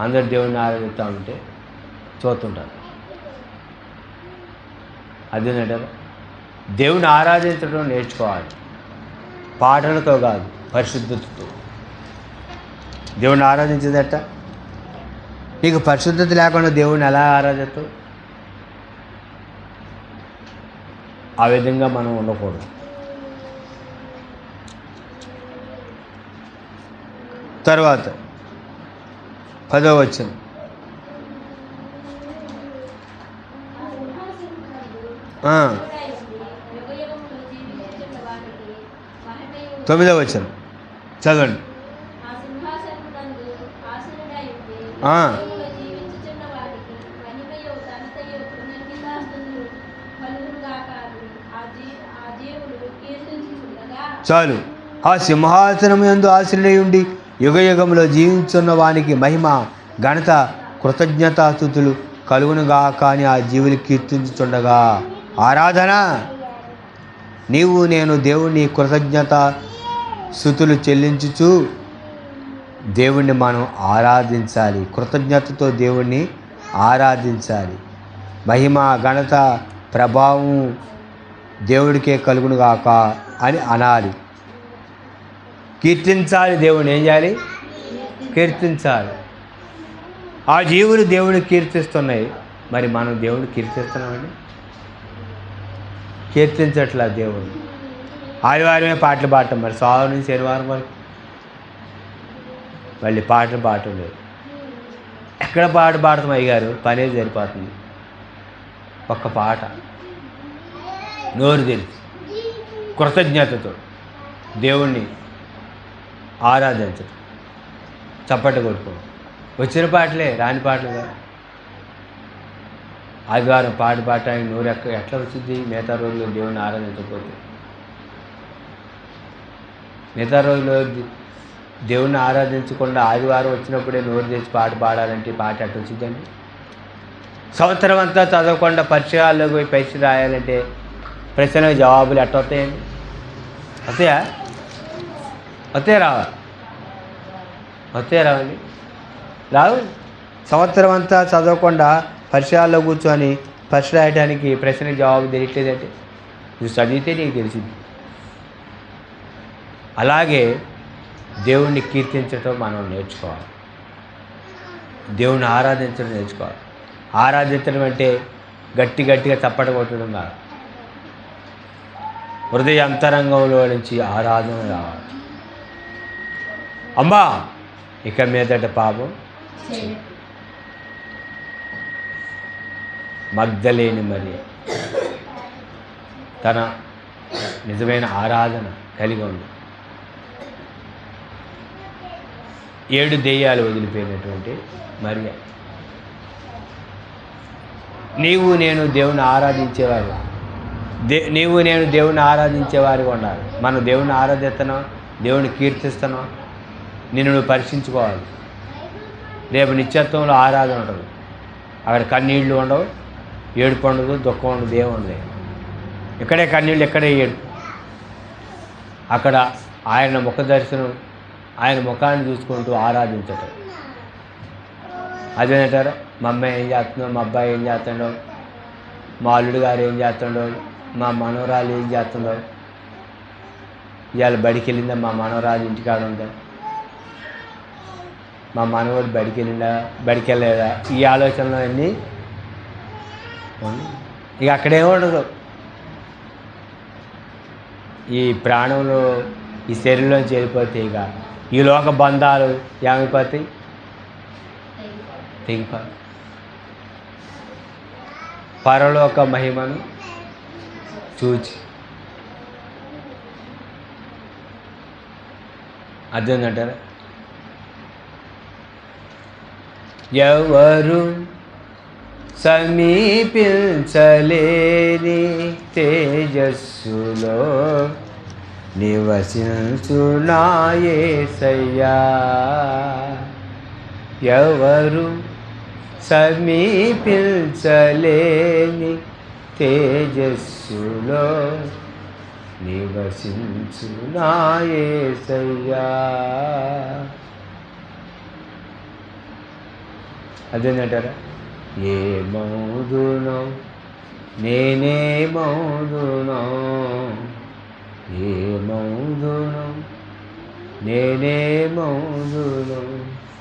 అందరు దేవుడిని ఆరాధిస్తూ ఉంటే చూస్తుంటారు. అదేనంటారు. దేవుని ఆరాధించడం నేర్చుకోవాలి, పాటలతో కాదు, పరిశుద్ధతతో. దేవుని ఆరాధించేదట. నీకు పరిశుద్ధత లేకుండా దేవుడిని ఎలా ఆరాధిస్తావు? ఆ విధంగా మనం ఉండకూడదు. తర్వాత 10వ వచనం. తొమ్మిదవ వచనం చదవండి. చాలు. ఆ సింహాసనం యందు ఆశ్రయుడై ఉండి యుగయుగంలో జీవించున్న వానికి మహిమ, ఘనత, కృతజ్ఞతాస్తుతులు కలుగునుగా. కానీ ఆ జీవులు కీర్తించుచుండగా ఆరాధన. నీవు నేను దేవుని కృతజ్ఞత స్తుతులు చెల్లించుచు దేవుణ్ణి మనం ఆరాధించాలి. కృతజ్ఞతతో దేవుణ్ణి ఆరాధించాలి. మహిమ, ఘనత, ప్రభావం దేవుడికే కలుగునుగాక అని అనాలి. కీర్తించాలి. దేవుని ఏం చేయాలి? కీర్తించాలి. ఆ జీవులు దేవుని కీర్తిస్తున్నాయి. మరి మనం దేవుని కీర్తిస్తున్నామండి? కీర్తించట్లా దేవుడు. ఆదివారమే పాటలు పాడటం, మరి సోమవారం నుంచి శనివారం వరకు మళ్ళీ పాటలు పాడటం లేదు. ఎక్కడ పాట పాడతాం అయ్యగారు? పనే సరిపోతుంది. ఒక్క పాట నోరు తెలిసి కృతజ్ఞతతో దేవుణ్ణి ఆరాధించడం, చప్పట కొట్టుకోవడం. వచ్చిన పాటలే, రాని పాటలు కాదు. ఆదివారం పాట పాడటానికి నోరు ఎట్లా వచ్చింది? మిగతా రోజుల్లో దేవుణ్ణి ఆరాధించకపోతే. మిగతా రోజుల్లో దేవుణ్ణి ఆరాధించకుండా ఆదివారం వచ్చినప్పుడే నోరు తెచ్చి పాట పాడాలంటే పాట ఎట్లా వచ్చిందండి? సంవత్సరం అంతా చదవకుండా పరిచయాల్లోకి పోయి పరీక్ష రాయాలంటే ప్రశ్నలకు జవాబులు ఎట్లా వస్తాయండి? వస్తాయా? వస్తాయి రావా? వస్తాయి రావండి? రావు. సంవత్సరం అంతా చదవకుండా పరిచయాల్లో కూర్చొని పరీక్ష రాయడానికి ప్రశ్నకు జవాబు తెలియట్లేదంటే నువ్వు చదివితే నీకు తెలిసింది. అలాగే దేవుణ్ణి కీర్తించడం మనం నేర్చుకోవాలి. దేవుణ్ణి ఆరాధించడం నేర్చుకోవాలి. ఆరాధించడం అంటే గట్టిగా చప్పట కొట్టడం కాదు. హృదయ అంతరంగంలో నుంచి ఆరాధన రావాలి. అమ్మా ఇక మీదట పాపం మగ్దలేని మరియ తన నిజమైన ఆరాధన కలిగి ఉంది. 7 దెయ్యాలు వదిలిపోయినటువంటి మరియ. నీవు నేను దేవుని ఆరాధించేవారు, నీవు నేను దేవుని ఆరాధించేవారిగా ఉండాలి. మనం దేవుని ఆరాధిస్తున్నాం, దేవుని కీర్తిస్తున్నాం. నిన్ను నువ్వు పరీక్షించుకోవాలి. రేపు నిత్యత్వంలో ఆరాధన ఉంటుంది. అక్కడ కన్నీళ్ళు ఉండవు, ఏడుపు ఉండదు, దుఃఖం ఉండదు, ఏముండదు. ఇక్కడే కన్నీళ్ళు, ఇక్కడే ఏడుపు. అక్కడ ఆయన ముఖ దర్శనం, ఆయన ముఖాన్ని చూసుకుంటూ ఆరాధించటం. అదేనంటారు. మా అమ్మాయి ఏం చేస్తుందో, మా అబ్బాయి ఏం చేస్తుండో, మా అల్లుడు గారు ఏం చేస్తుండో, మా మనవరాలు ఏం చేస్తుండో, ఇవాళ బడికి వెళ్ళిందా, మా మనవరాజు ఇంటికాడ ఉందా, మా మనవాడు బడికి వెళ్ళిందా, బడికి వెళ్ళలేదా, ఈ ఆలోచనలు అన్నీ ఇక అక్కడేముండదు. ఈ ప్రాణంలో ఈ శరీరంలో చేరిపోతే ఇక ఈ లోక బంధాలు ఏమైపోతాయి, తెగిపోతాయి. పరలోక మహిమను చూచి అర్థందంటారా? ఎవరు సమీపించలేని తేజస్సులో నివసించునా యేసయ్యా. ఎవరు సమీపించలేని తేజస్సులో నివసించునా యేసయ్యా. అదేంటంటారా? ఏ మౌదునో నేనే మౌదునో, ఏ మౌదునో నేనే మౌదునో.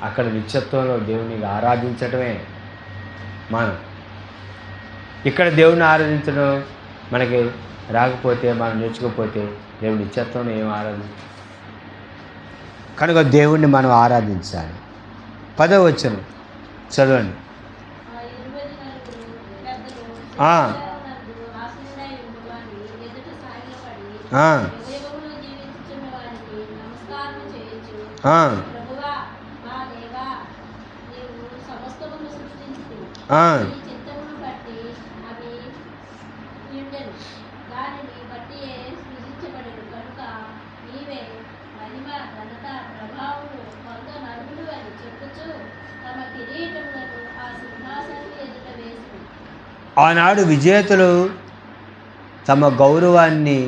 అక్కడ నిత్యత్వంలో దేవునికి ఆరాధించటమే మనం. ఇక్కడ దేవుని ఆరాధించడం మనకి రాకపోతే, మనం నేర్చుకోకపోతే దేవుని నిత్యత్వంలో ఏం ఆరాధించాలి? కనుక దేవుణ్ణి మనం ఆరాధించాలి. 10వ వచనం చదవండి. ఆనాడు విజేతలు తమ గౌరవాన్ని,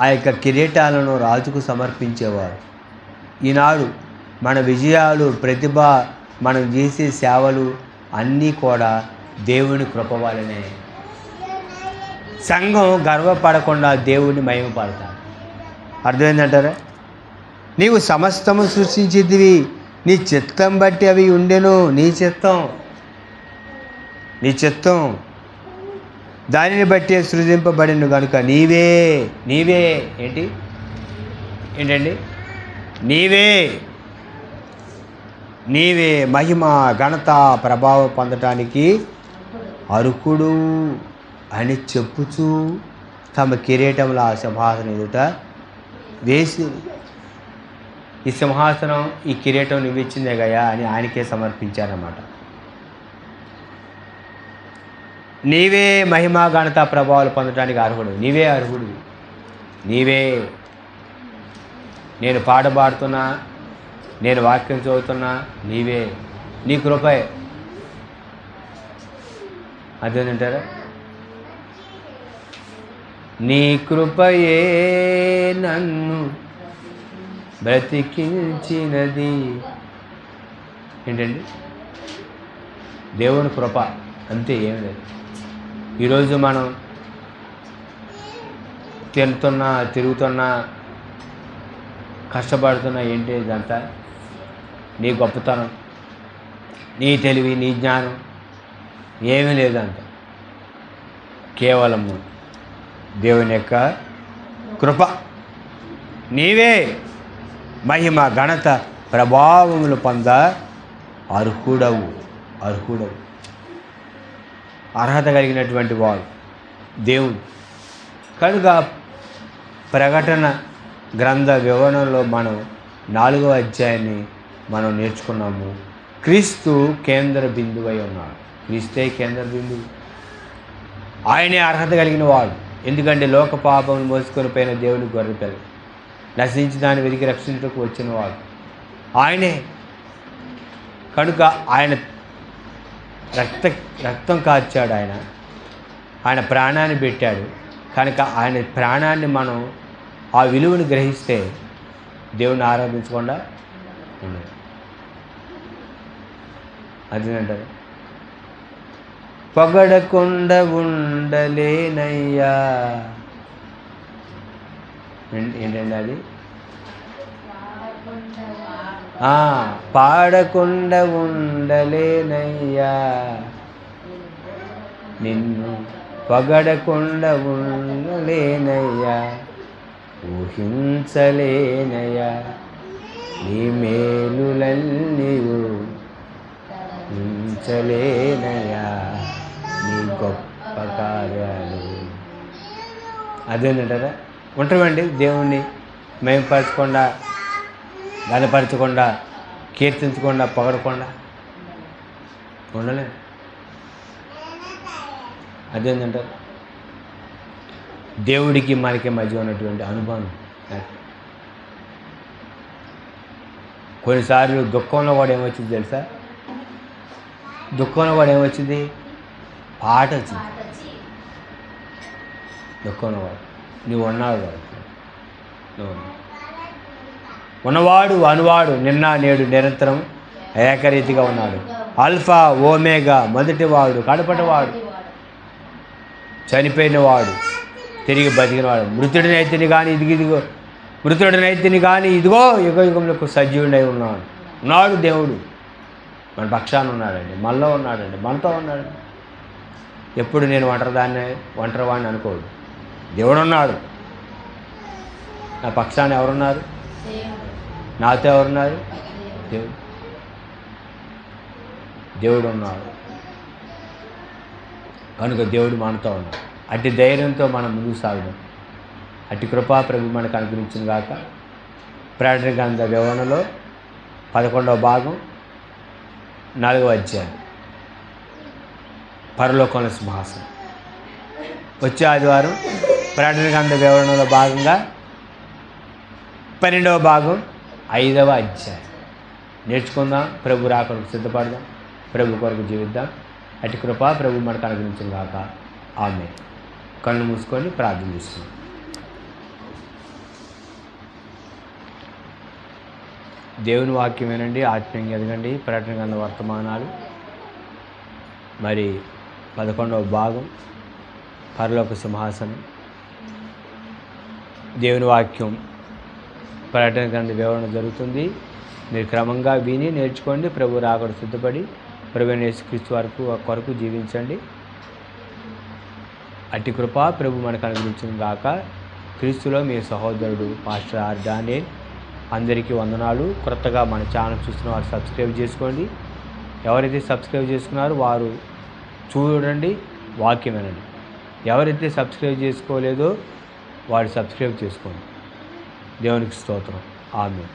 ఆ యొక్క కిరీటాలను రాజుకు సమర్పించేవారు. ఈనాడు మన విజయాలు, ప్రతిభ, మనం చేసే సేవలు అన్నీ కూడా దేవుని కృప వలనే. సంఘం గర్వపడకుండా దేవుని మహిమపడతారు. అర్థమైందంటారా? నీవు సమస్తము సృష్టించితివి, నీ చిత్తం బట్టి అవి ఉండెను. నీ చిత్తం దానిని బట్టి సృజింపబడిను కనుక నీవే ఏంటండి నీవే మహిమ, ఘనత, ప్రభావం పొందటానికి అర్హుడు అని చెప్పుచూ తమ కిరీటంలో ఆ సింహాసనం ఎదుట వేసి, ఈ సింహాసనం, ఈ కిరీటం నువ్విచ్చిందే గయా అని ఆయనకే సమర్పించారన్నమాట. నీవే మహిమ, ఘనత, ప్రభావాలు పొందడానికి అర్హుడు. నీవే అర్హుడు. నేను పాట పాడుతున్నా, నేను వాక్యం చదువుతున్నా, నీవే. నీ కృపే. అదేంటారా? నీ కృపయే నన్ను బ్రతికించినది. ఏంటండి? దేవుని కృప, అంతే, ఏం లేదు. ఈరోజు మనం తింటున్నా, తిరుగుతున్నా, కష్టపడుతున్నా, ఏంటి ఇదంతా? నీ గొప్పతనం, నీ తెలివి, నీ జ్ఞానం ఏమీ లేదంట. కేవలము దేవుని యొక్క కృప. నీవే మహిమ, ఘనత, ప్రభావములు పొంద అర్హుడవు. అర్హత కలిగినటువంటి వాడు దేవుడు. కనుక ప్రకటన గ్రంథ వివరణలో మనం 4వ అధ్యాయాన్ని మనం నేర్చుకున్నాము. క్రీస్తు కేంద్ర బిందువై ఉన్నాడు. క్రీస్తే కేంద్ర బిందువు. ఆయనే అర్హత కలిగిన వాడు. ఎందుకంటే లోక పాపమును మోసుకొని పోయిన దేవుని గొర్రెపిల్ల, నశించి దాన్ని వెతికి రక్షించుటకు వచ్చిన వాడు ఆయనే. కనుక ఆయన రక్తం కార్చాడు, ఆయన ప్రాణాన్ని పెట్టాడు. కనుక ఆయన ప్రాణాన్ని మనం ఆ విలువను గ్రహిస్తే దేవుని ఆరాధించకుండా ఉండదు. అదేంటారు? పొగడకుండా ఉండలేనయ్యా, ఏంటండి అది? పాడకుండా ఉండలేనయ్యా, నిన్ను పొగడకుండా ఉండలేనయ్యా, ఊహించలేనయ్యా నీ మేలులన్నీయు, ఊహించలేనయ్యా నీ గొప్ప కార్యాలు. అదేంటంటారా? ఉంటామండి దేవుణ్ణి మేంపరచకుండా, గనపరచకుండా, కీర్తించకుండా, పొగడకుండా ఉండలేదు. అదేంటంటారు? దేవుడికి మనకి మధ్య ఉన్నటువంటి అనుభవం. కొన్నిసార్లు దుఃఖంలో కూడా ఏమొచ్చింది తెలుసా? దుఃఖంలో కూడా ఏమొచ్చింది? పాట వచ్చింది. దుఃఖంలో వాడు నువ్వు ఉన్నావు వాడు, నువ్వు ఉన్నవాడు అనువాడు నిన్న నేడు నిరంతరం ఏకరీతిగా ఉన్నాడు. ఆల్ఫా ఓమేగా, మొదటివాడు కడపటివాడు, చనిపోయినవాడు తిరిగి బతికినవాడు, మృతుడినైతిని కానీ ఇదిగో యుగ యుగంలో సజీవుడై ఉన్నాడు దేవుడు. మన పక్షాన ఉన్నాడండి, మనలో ఉన్నాడండి, మనతో ఉన్నాడండి. ఎప్పుడు నేను ఒంటరివాడిని అనుకోడు. దేవుడు ఉన్నాడు నా పక్షాన. ఎవరున్నారు? నాతో ఎవరున్నారు? దేవుడు ఉన్నాడు కనుక దేవుడు మనతో ఉన్నాడు. అట్టి ధైర్యంతో మనం ముందుకు సాగుదాం. అట్టి కృపా ప్రభు మనకు అనుగ్రహించిన గాక. ప్రకటన గ్రంథ వివరణలో 11వ భాగం 4వ అధ్యాయం, పరలోకంలో సింహాసనం. వచ్చే ఆదివారం ప్రకటన గ్రంథ వివరణలో భాగంగా 12వ భాగం 5వ అధ్యాయం నేర్చుకుందాం. ప్రభు రాకడకు సిద్ధపడదాం, ప్రభు కొరకు జీవిద్దాం. అటు కృప ప్రభు మనకు అనుగ్రహించిన గాక. ఆమేన్. కళ్ళు మూసుకొని ప్రార్థన చేసుకుందాం. దేవుని వాక్యం వినండి, ఆత్మీయంగా ఎదగండి. ప్రకటన గ్రంథ వర్తమానాలు మరి 11వ భాగం, పరలోక సింహాసనం. దేవుని వాక్యం ప్రకటన గ్రంథ వివరణ జరుగుతుంది. మీరు క్రమంగా విని నేర్చుకోండి. ప్రభు రాకడ సిద్ధపడి ప్రభు యేసుక్రీస్తు కొరకు జీవించండి. అట్టి కృప ప్రభు మనకు అనుగ్రహించిన గాక. క్రీస్తులో మీ సహోదరుడు పాస్టర్ ఆర్ డానియల్. అందరికీ వందనాలు. కొత్తగా మన ఛానల్ చూస్తున్న వారు సబ్స్క్రైబ్ చేసుకోండి. ఎవరైతే సబ్స్క్రైబ్ చేసుకున్నారో వారు చూడండి, వాక్యం వినండి. ఎవరైతే సబ్స్క్రైబ్ చేసుకోలేదో వారు సబ్స్క్రైబ్ చేసుకోండి. దేవునికి స్తోత్రం. ఆమేన్.